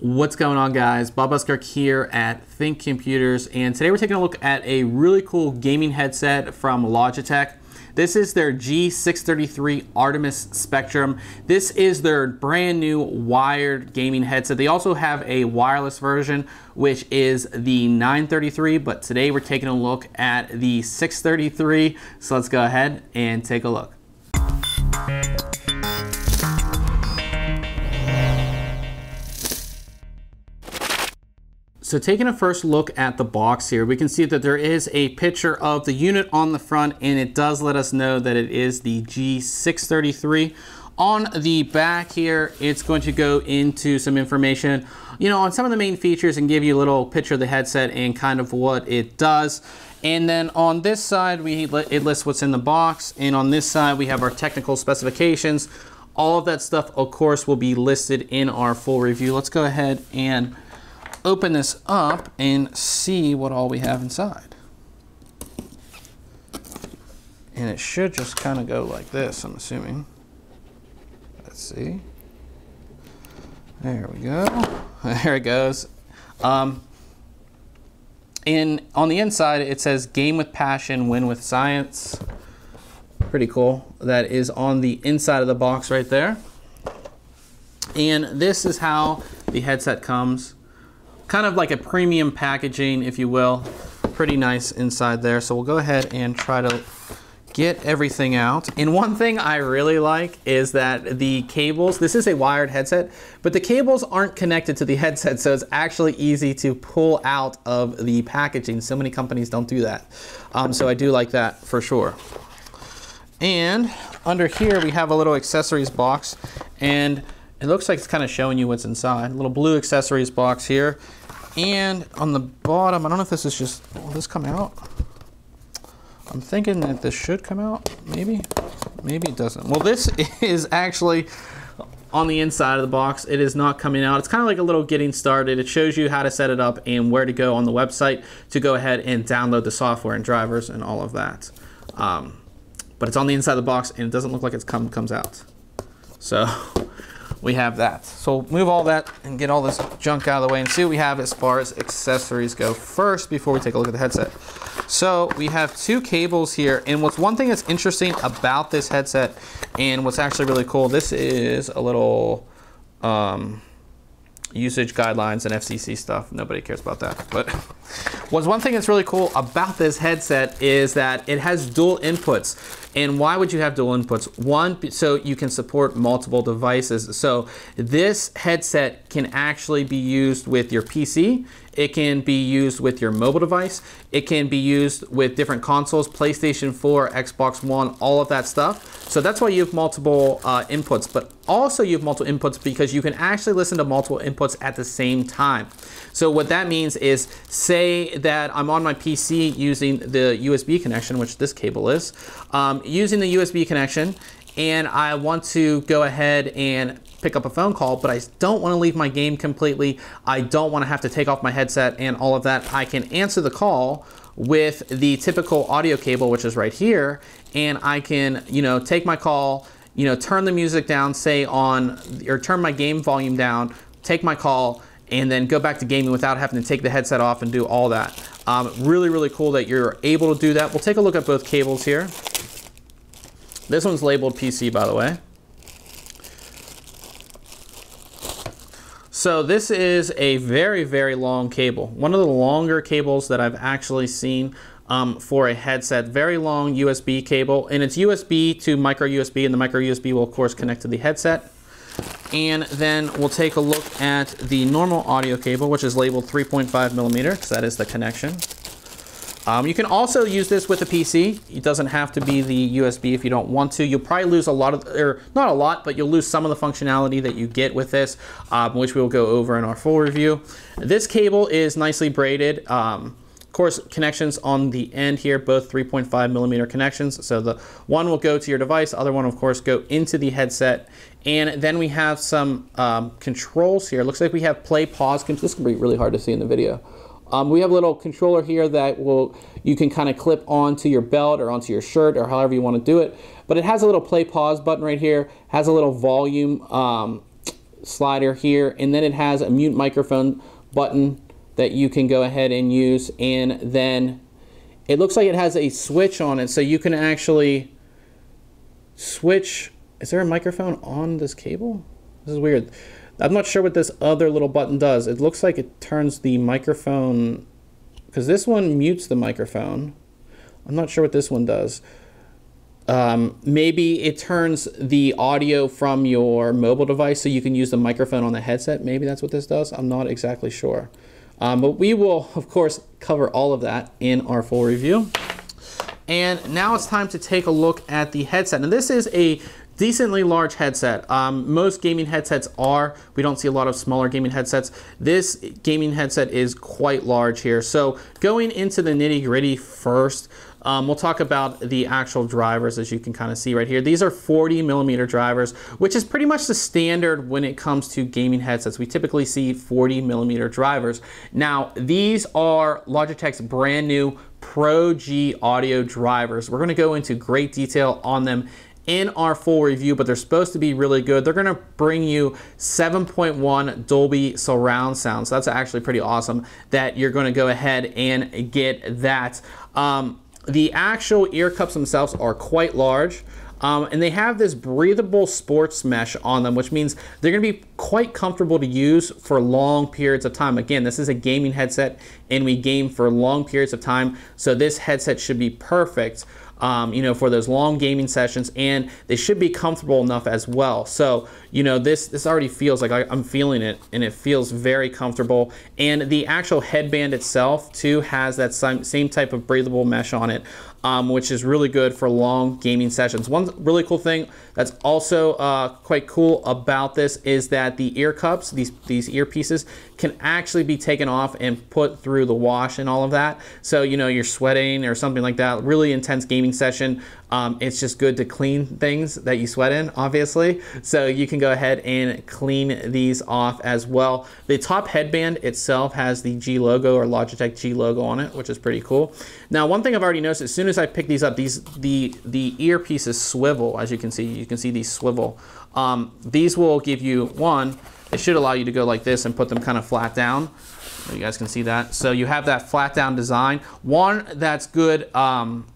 What's going on, guys? Bob Buskirk here at ThinkComputers, and today we're taking a look at a really cool gaming headset from Logitech. This is their G633 Artemis Spectrum. This is their brand new wired gaming headset. They also have a wireless version, which is the 933, but today we're taking a look at the 633. So let's go ahead and take a look. So taking a first look at the box here, we can see that there is a picture of the unit on the front, and it does let us know that it is the G633. On the back here, it's going to go into some information, on some of the main features and give you a little picture of the headset and kind of what it does. And then on this side, it lists what's in the box, and on this side, we have our technical specifications. All of that stuff, of course, will be listed in our full review. Let's go ahead and open this up and see what all we have inside. And it should just kind of go like this, I'm assuming. Let's see. There we go. There it goes. And on the inside, it says game with passion, win with science. Pretty cool. That is on the inside of the box right there. And this is how the headset comes. Kind of like a premium packaging, if you will. Pretty nice inside there. So we'll go ahead and try to get everything out. And one thing I really like is that the cables, this is a wired headset, but the cables aren't connected to the headset, so it's actually easy to pull out of the packaging. So many companies don't do that. So I do like that for sure. And under here we have a little accessories box, and it looks like it's kind of showing you what's inside. A little blue accessories box here. And on the bottom, I don't know if this is just, will this come out? I'm thinking that this should come out, maybe. Maybe it doesn't. Well, this is actually on the inside of the box. It is not coming out. It's kind of like a little getting started. It shows you how to set it up and where to go on the website to go ahead and download the software and drivers and all of that. But it's on the inside of the box, and it doesn't look like it's comes out. So we have that. So move all that and get all this junk out of the way and see what we have as far as accessories go first before we take a look at the headset. So we have two cables here, and what's one thing that's interesting about this headset and what's actually really cool, this is a little usage guidelines and FCC stuff. Nobody cares about that. But what's one thing that's really cool about this headset is that it has dual inputs. And why would you have dual inputs? One, so you can support multiple devices. So this headset can actually be used with your PC. It can be used with your mobile device. It can be used with different consoles, PlayStation 4, Xbox One, all of that stuff. So that's why you have multiple inputs, but also you have multiple inputs because you can actually listen to multiple inputs at the same time. So what that means is, say that I'm on my PC using the USB connection, which this cable is, using the USB connection, and I want to go ahead and pick up a phone call, but I don't want to leave my game completely. I don't want to have to take off my headset and all of that. I can answer the call with the typical audio cable, which is right here, and I can, take my call, turn the music down, say on, or turn my game volume down, take my call, and then go back to gaming without having to take the headset off and do all that. Really, really cool that you're able to do that. We'll take a look at both cables here. This one's labeled PC, by the way. So this is a very, very long cable. One of the longer cables that I've actually seen for a headset. Very long USB cable, and it's USB to micro USB, and the micro USB will of course connect to the headset. And then we'll take a look at the normal audio cable, which is labeled 3.5 millimeter, because that is the connection. You can also use this with a PC. It doesn't have to be the USB if you don't want to. You'll probably lose a lot of, or not a lot, but you'll lose some of the functionality that you get with this, which we'll go over in our full review. This cable is nicely braided. Of course, connections on the end here, both 3.5 millimeter connections. So the one will go to your device, the other one, of course, go into the headset. And then we have some controls here. Looks like we have play, pause. This can be really hard to see in the video. We have a little controller here that you can kind of clip onto your belt or onto your shirt or however you want to do it. But it has a little play pause button right here, has a little volume slider here, and then it has a mute microphone button that you can go ahead and use, and then it looks like it has a switch on it, so you can actually switch. Is there a microphone on this cable? This is weird. I'm not sure what this other little button does. It looks like it turns the microphone, because this one mutes the microphone. I'm not sure what this one does. Maybe it turns the audio from your mobile device so you can use the microphone on the headset. Maybe that's what this does. I'm not exactly sure. But we will, of course, cover all of that in our full review. And now it's time to take a look at the headset. And this is a decently large headset. Most gaming headsets are. We don't see a lot of smaller gaming headsets. This gaming headset is quite large here. So going into the nitty-gritty first, we'll talk about the actual drivers, as you can kind of see right here. These are 40mm drivers, which is pretty much the standard when it comes to gaming headsets. We typically see 40mm drivers. Now, these are Logitech's brand new Pro G audio drivers. We're going to go into great detail on them in our full review, but they're supposed to be really good. They're going to bring you 7.1 Dolby surround sound. So that's actually pretty awesome that you're going to go ahead and get that. The actual ear cups themselves are quite large, and they have this breathable sports mesh on them, which means they're going to be quite comfortable to use for long periods of time. Again, this is a gaming headset, and we game for long periods of time, so this headset should be perfect, you know, for those long gaming sessions, and they should be comfortable enough as well. So, you know, this already feels like I'm feeling it, and it feels very comfortable. And the actual headband itself too has that same type of breathable mesh on it, which is really good for long gaming sessions. One really cool thing that's also quite cool about this is that the ear cups, these earpieces, can actually be taken off and put through the wash and all of that. So, you know, you're sweating or something like that, really intense gaming session, it's just good to clean things that you sweat in, obviously. So you can go ahead and clean these off as well. The top headband itself has the G logo, or Logitech G logo, on it, which is pretty cool. Now, one thing I've already noticed, as soon as I pick these up, the earpieces swivel. As you can see these swivel. These will give you one. It should allow you to go like this and put them kind of flat down. You guys can see that. So you have that flat down design. One that's good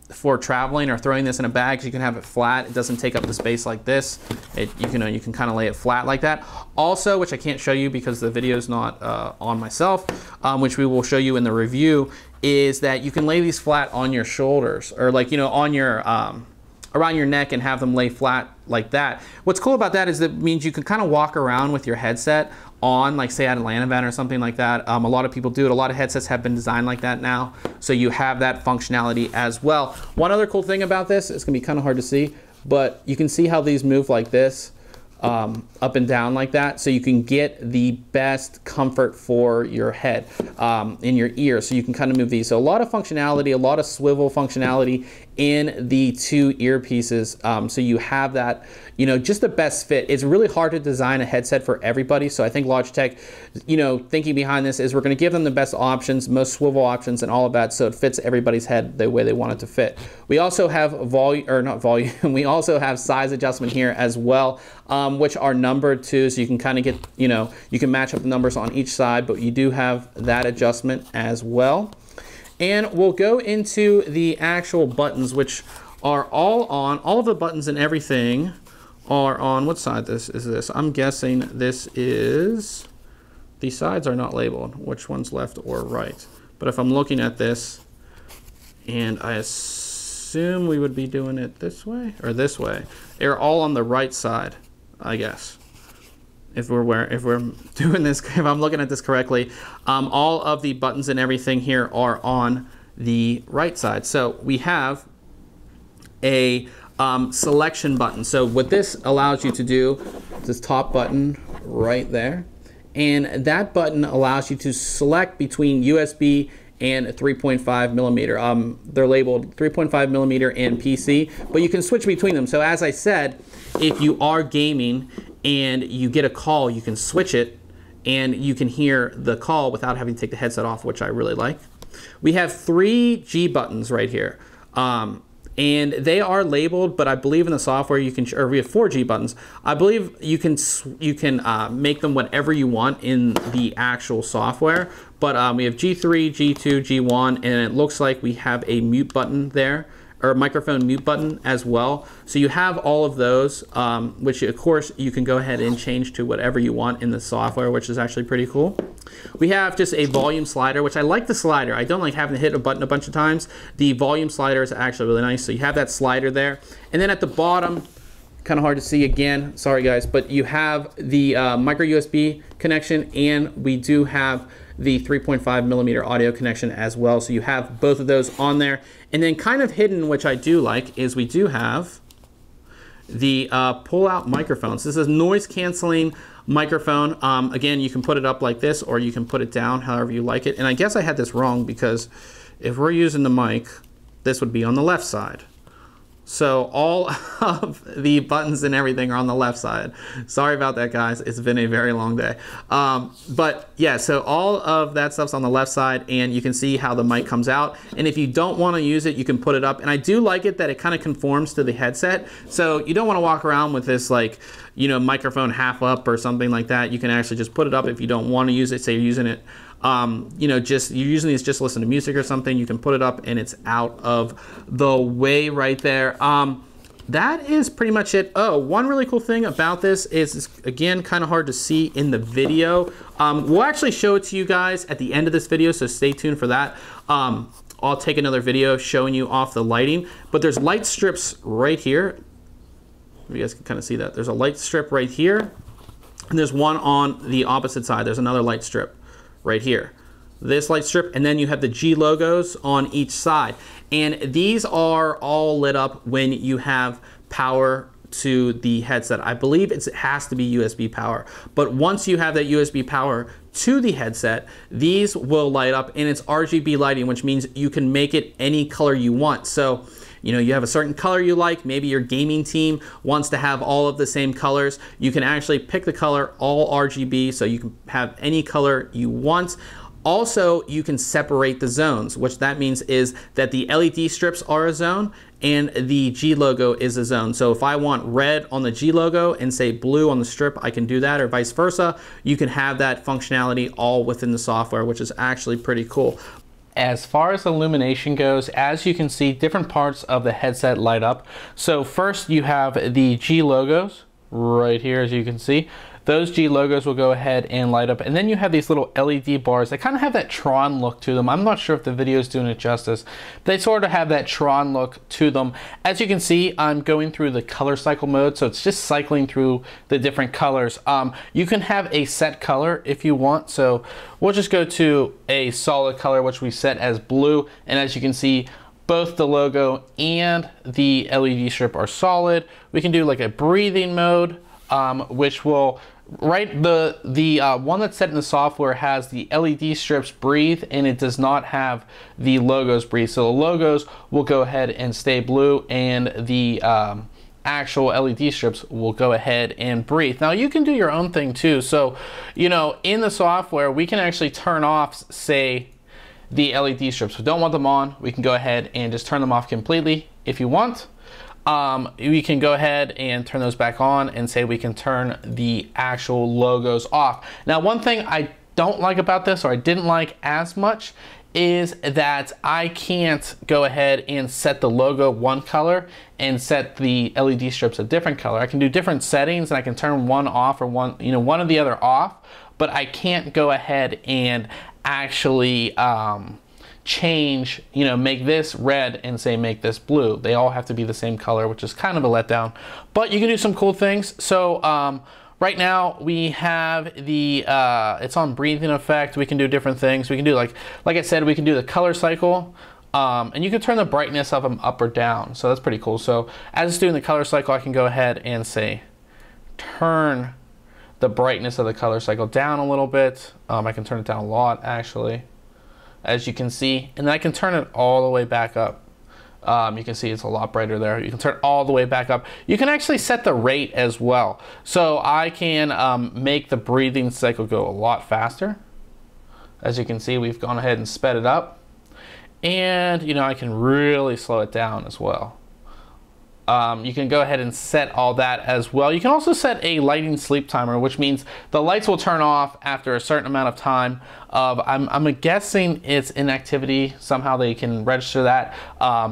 for traveling or throwing this in a bag, so you can have it flat. It doesn't take up the space like this. You can kind of lay it flat like that. Also, which I can't show you because the video is not on myself, which we will show you in the review, is that you can lay these flat on your shoulders, or like, you know, on your around your neck, and have them lay flat like that. What's cool about that is that it means you can kind of walk around with your headset on, like say at a LAN event or something like that. A lot of people do it. A lot of headsets have been designed like that now, so you have that functionality as well. One other cool thing about this, it's gonna be kind of hard to see, but you can see how these move like this, up and down like that, so you can get the best comfort for your head in your ear. So you can kind of move these. So a lot of functionality, a lot of swivel functionality in the two earpieces. So you have that, you know, just the best fit. It's really hard to design a headset for everybody. So I think Logitech, you know, thinking behind this is we're going to give them the best options, most swivel options and all of that, so it fits everybody's head the way they want it to fit. We also have we also have size adjustment here as well, which are numbered too, so you can kind of get, you know, you can match up the numbers on each side, but you do have that adjustment as well. And we'll go into the actual buttons, which are all on. All of the buttons and everything are on. What side is this? I'm guessing this is, the sides are not labeled, which one's left or right. But if I'm looking at this, and I assume we would be doing it this way or this way, they're all on the right side, I guess. If we're doing this, if I'm looking at this correctly, all of the buttons and everything here are on the right side. So we have a selection button. So what this allows you to do, this top button right there, and that button allows you to select between USB and 3.5 millimeter. They're labeled 3.5 millimeter and PC, but you can switch between them. So as I said, if you are gaming and you get a call, you can switch it and you can hear the call without having to take the headset off, which I really like. We have 3 G buttons right here. and they are labeled, but I believe in the software you can, or we have 4G buttons. I believe you can make them whatever you want in the actual software. But we have G3, G2, G1, and it looks like we have a mute button there, or a microphone mute button as well. So you have all of those, which of course you can go ahead and change to whatever you want in the software, which is actually pretty cool. We have just a volume slider, which I like the slider. I don't like having to hit a button a bunch of times. The volume slider is actually really nice. So you have that slider there. And then at the bottom, kind of hard to see again, sorry guys, but you have the micro USB connection, and we do have the 3.5mm audio connection as well. So you have both of those on there. And then kind of hidden, which I do like, is we do have the pull-out microphones. This is noise canceling microphone. Again, you can put it up like this, or you can put it down however you like it. And I guess I had this wrong, because if we're using the mic, this would be on the left side. So all of the buttons and everything are on the left side. Sorry about that, guys. It's been a very long day. But yeah, so all of that stuff's on the left side, and you can see how the mic comes out. And if you don't want to use it, you can put it up. And I do like it that it kind of conforms to the headset. So you don't want to walk around with this, like, you know, microphone half up or something like that. You can actually just put it up if you don't want to use it. Say you're using it, you know, you're using these just to listen to music or something, you can put it up and it's out of the way right there. That is pretty much it. Oh, one really cool thing about this is, again, kind of hard to see in the video. We'll actually show it to you guys at the end of this video, so stay tuned for that. I'll take another video showing you off the lighting, but there's light strips right here. You guys can kind of see that. There's a light strip right here, and there's one on the opposite side. There's another light strip right here. This light strip, and then you have the G logos on each side. And these are all lit up when you have power to the headset. I believe it has to be USB power. But once you have that USB power to the headset, these will light up, and it's RGB lighting, which means you can make it any color you want. So, you know, you have a certain color you like, maybe your gaming team wants to have all of the same colors. You can actually pick the color all RGB, so you can have any color you want. Also, you can separate the zones, which that means is that the LED strips are a zone and the G logo is a zone. So if I want red on the G logo and say blue on the strip, I can do that, or vice versa. You can have that functionality all within the software, which is actually pretty cool. As far as illumination goes, as you can see, different parts of the headset light up. So first you have the G logos right here, as you can see. Those G logos will go ahead and light up. And then you have these little LED bars. They kind of have that Tron look to them. I'm not sure if the video is doing it justice. They sort of have that Tron look to them. As you can see, I'm going through the color cycle mode. So it's just cycling through the different colors. You can have a set color if you want. So we'll just go to a solid color, which we set as blue. And as you can see, both the logo and the LED strip are solid. We can do like a breathing mode, which will, the one that's set in the software has the LED strips breathe, and it does not have the logos breathe. So the logos will go ahead and stay blue, and the actual LED strips will go ahead and breathe. Now you can do your own thing too. So, you know, in the software, we can actually turn off, say, the LED strips. If we don't want them on, we can go ahead and just turn them off completely if you want. We can go ahead and turn those back on, and say we can turn the actual logos off. Now, one thing I don't like about this, or I didn't like as much, is that I can't go ahead and set the logo one color and set the LED strips a different color. I can do different settings, and I can turn one off, or one or the other off, but I can't go ahead and actually change, make this red and say make this blue. They all have to be the same color, which is kind of a letdown, but you can do some cool things. So right now we have the it's on breathing effect. We can do different things. We can do like I said, we can do the color cycle, and you can turn the brightness of them up or down. So that's pretty cool. So as it's doing the color cycle, I can go ahead and say turn the brightness of the color cycle down a little bit. I can turn it down a lot, actually, as you can see, and then I can turn it all the way back up. You can see it's a lot brighter there. You can turn it all the way back up. You can actually set the rate as well. So I can make the breathing cycle go a lot faster. As you can see, we've gone ahead and sped it up. And I can really slow it down as well. you can go ahead and set all that as well. You can also set a lighting sleep timer, which means the lights will turn off after a certain amount of time of, I'm guessing it's inactivity. Somehow they can register that.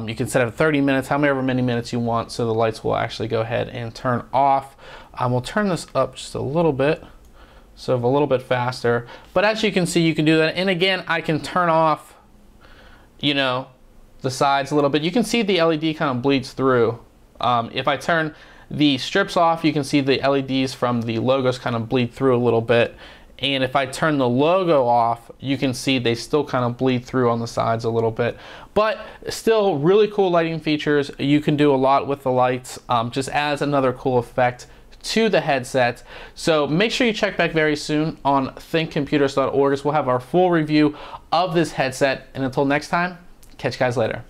You can set it for 30 minutes, however many minutes you want, so the lights will actually go ahead and turn off. We'll turn this up just a little bit, so a little bit faster. But as you can see, you can do that. And again, I can turn off, you know, the sides a little bit. You can see the LED kind of bleeds through. If I turn the strips off, you can see the LEDs from the logos kind of bleed through a little bit. And if I turn the logo off, you can see they still kind of bleed through on the sides a little bit. But still really cool lighting features. You can do a lot with the lights, just adds another cool effect to the headset. So make sure you check back very soon on thinkcomputers.org, as we'll have our full review of this headset. And until next time, catch you guys later.